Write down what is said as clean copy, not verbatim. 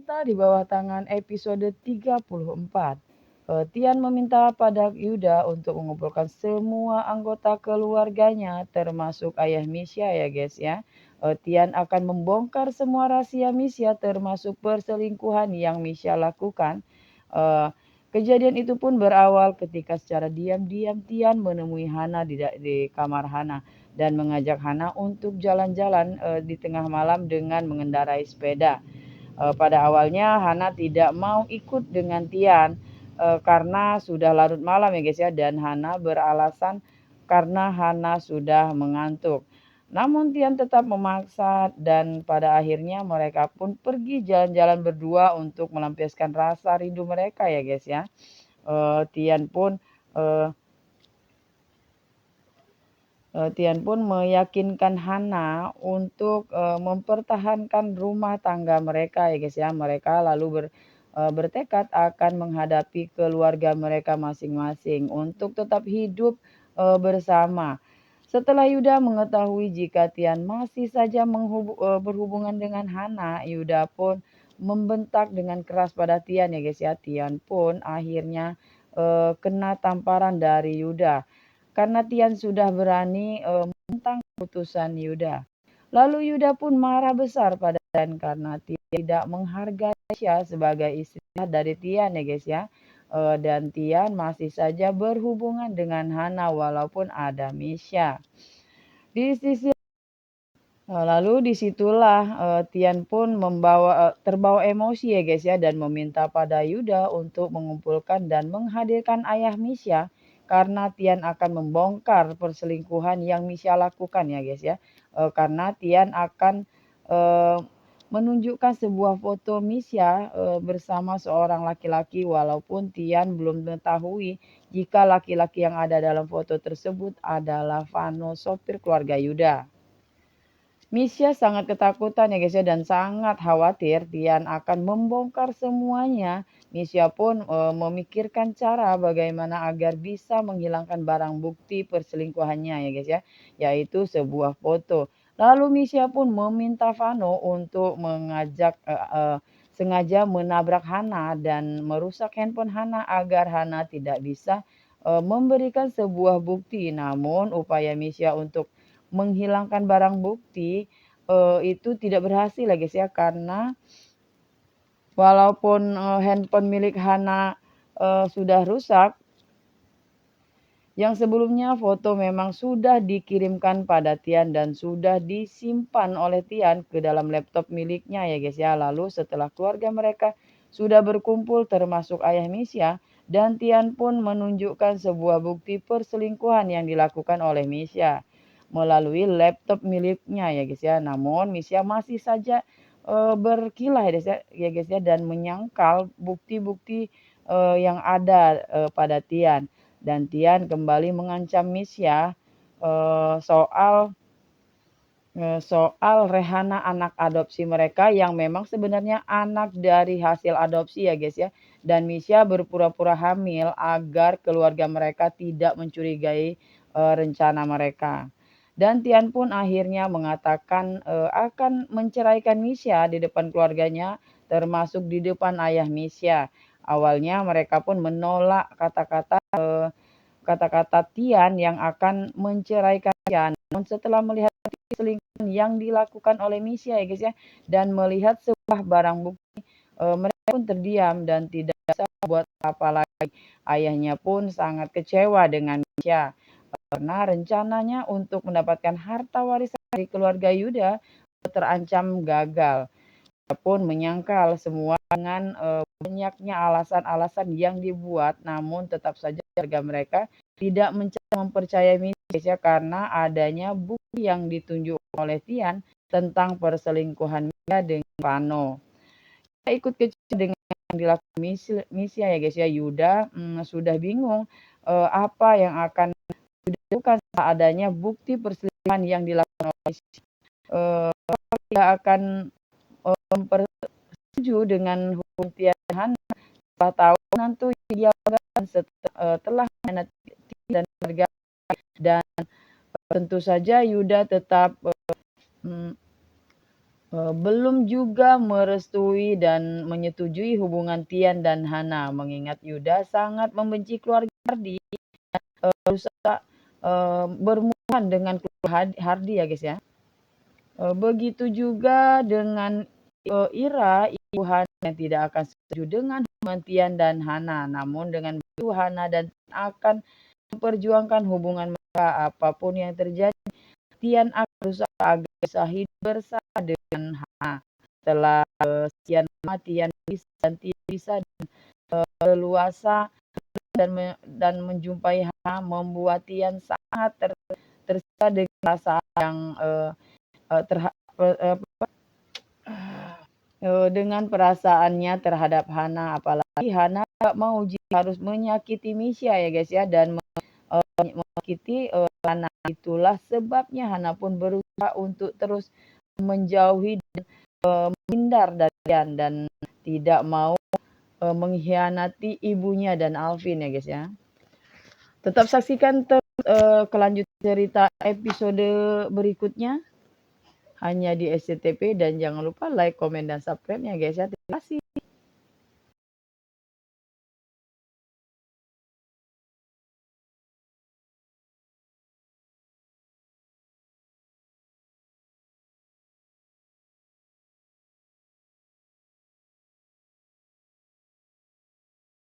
Cinta di Bawah Tangan episode 34. Tian meminta pada Yuda untuk mengumpulkan semua anggota keluarganya termasuk ayah Misha ya guys ya. Tian akan membongkar semua rahasia Misha termasuk perselingkuhan yang Misha lakukan. Eh, Kejadian itu pun berawal ketika secara diam-diam Tian menemui Hana di kamar Hana dan mengajak Hana untuk jalan-jalan di tengah malam dengan mengendarai sepeda. Pada awalnya Hana tidak mau ikut dengan Tian karena sudah larut malam ya guys ya, dan Hana beralasan karena Hana sudah mengantuk. Namun Tian tetap memaksa dan pada akhirnya mereka pun pergi jalan-jalan berdua untuk melampiaskan rasa rindu mereka ya guys ya. Eh, Tian pun meyakinkan Hana untuk mempertahankan rumah tangga mereka ya guys ya. Mereka lalu bertekad akan menghadapi keluarga mereka masing-masing untuk tetap hidup bersama. Setelah Yuda mengetahui jika Tian masih saja berhubungan dengan Hana, Yuda pun membentak dengan keras pada Tian ya guys ya. Tian pun akhirnya kena tamparan dari Yuda karena Tian sudah berani menentang keputusan Yuda. Lalu Yuda pun marah besar pada Tian karena tidak menghargai Misha sebagai istri dari Tian ya guys ya. Dan Tian masih saja berhubungan dengan Hana walaupun ada Misha. Di sisi Lalu disitulah Tian pun terbawa emosi ya guys ya dan meminta pada Yuda untuk mengumpulkan dan menghadirkan ayah Misha karena Tian akan membongkar perselingkuhan yang Misha lakukan ya guys ya. Karena Tian akan eh, menunjukkan sebuah foto Misha bersama seorang laki-laki walaupun Tian belum mengetahui jika laki-laki yang ada dalam foto tersebut adalah Vano, sopir keluarga Yuda. Misha sangat ketakutan ya guys ya dan sangat khawatir Tian akan membongkar semuanya. Misha pun memikirkan cara bagaimana agar bisa menghilangkan barang bukti perselingkuhannya ya guys ya, yaitu sebuah foto. Lalu Misha pun meminta Vano untuk sengaja menabrak Hana dan merusak handphone Hana agar Hana tidak bisa memberikan sebuah bukti. Namun upaya Misha untuk menghilangkan barang bukti itu tidak berhasil ya guys ya, karena walaupun handphone milik Hana sudah rusak, yang sebelumnya foto memang sudah dikirimkan pada Tian dan sudah disimpan oleh Tian ke dalam laptop miliknya ya guys ya. Lalu setelah keluarga mereka sudah berkumpul termasuk ayah Misha, dan Tian pun menunjukkan sebuah bukti perselingkuhan yang dilakukan oleh Misha melalui laptop miliknya ya guys ya. Namun Misha masih saja berkilah ya guys ya dan menyangkal bukti-bukti yang ada pada Tian. Dan Tian kembali mengancam Misha soal Rehana, anak adopsi mereka yang memang sebenarnya anak dari hasil adopsi ya guys ya. Dan Misha berpura-pura hamil agar keluarga mereka tidak mencurigai rencana mereka. Dan Tian pun akhirnya mengatakan akan menceraikan Misha di depan keluarganya termasuk di depan ayah Misha. Awalnya mereka pun menolak kata-kata Tian yang akan menceraikan Tian. Namun setelah melihat perselingkuhan yang dilakukan oleh Misha ya guys ya, dan melihat sebuah barang bukti, mereka pun terdiam dan tidak bisa buat apa lagi. Ayahnya pun sangat kecewa dengan Misha karena rencananya untuk mendapatkan harta warisan dari keluarga Yuda terancam gagal. Dia pun menyangkal semua dengan banyaknya alasan-alasan yang dibuat, namun tetap saja keluarga mereka tidak mempercayai Misha karena adanya bukti yang ditunjukkan oleh Tian tentang perselingkuhan Misha dengan Vano. Kita ikut kecewa dengan yang dilakukan Misha ya guys ya. Yuda sudah bingung apa yang akan dilakukan setelah adanya bukti perselingkuhan yang dilakukan oleh Misha. Dia akan setuju dengan hukum Tian Han setelah tahu nanti dia setelah dan harga, dan tentu saja Yuda tetap belum juga merestui dan menyetujui hubungan Tian dan Hana, mengingat Yuda sangat membenci keluarga Hardy, berusaha bermusuhan dengan keluarga Hardy ya guys ya. Begitu juga dengan Ira, ibu Hana yang tidak akan setuju dengan hubungan Tian dan Hana, namun dengan begitu Hana dan Tian akan memperjuangkan hubungan mereka apapun yang terjadi. Tian akan berusaha agar bisa hidup bersama dengan Hana. Setelah sekian lama Tian bisa leluasa dan menjumpai Hana, membuat Tian sangat tersiksa dengan perasaan yang dengan perasaannya terhadap Hana, apalagi Hana gak mau jika harus menyakiti Misha ya guys ya, dan menyakiti Hana. Itulah sebabnya Hana pun berusaha untuk terus menjauhi dan menghindar dari Tian dan tidak mau mengkhianati ibunya dan Alvin ya guys ya. Tetap saksikan kelanjutan cerita episode berikutnya hanya di SCTV, dan jangan lupa like, komen, dan subscribe ya guys ya. Terima kasih.